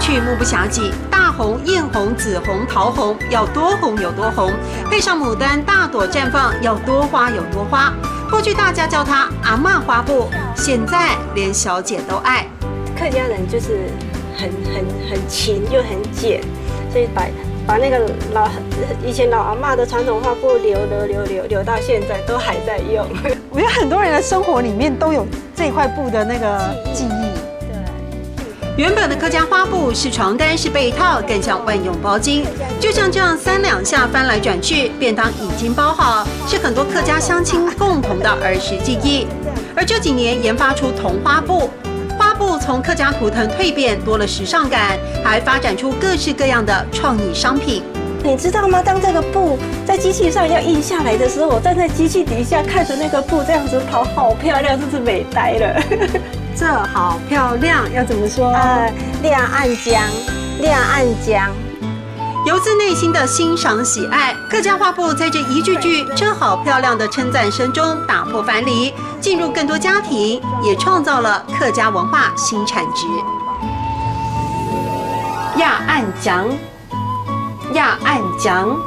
去目不暇给，大红、艳红、紫红、桃红，要多红有多红，配上牡丹大朵绽放，要多花有多花。过去大家叫它阿嬷花布，现在连小姐都爱。客家人就是很勤又很俭，所以把那个以前老阿嬷的传统花布留到现在都还在用。我觉得很多人的生活里面都有这块布的那个记忆。原本的客家花布是床单，是被套，更像万用包巾。就像这样3两下翻来转去，便当已经包好，是很多客家乡亲共同的儿时记忆。而这几年研发出桐花布，花布从客家图腾蜕变，多了时尚感，还发展出各式各样的创意商品。你知道吗？当这个布在机器上要印下来的时候，我站在机器底下看着那个布这样子跑，好漂亮，真是美呆了。这好漂亮，要怎么说？亮暗江，亮暗江。由自内心的欣赏喜爱，客家花布在这一句句“这好漂亮”的称赞声中打破藩篱，进入更多家庭，也创造了客家文化新产值。亚暗江，亚暗江。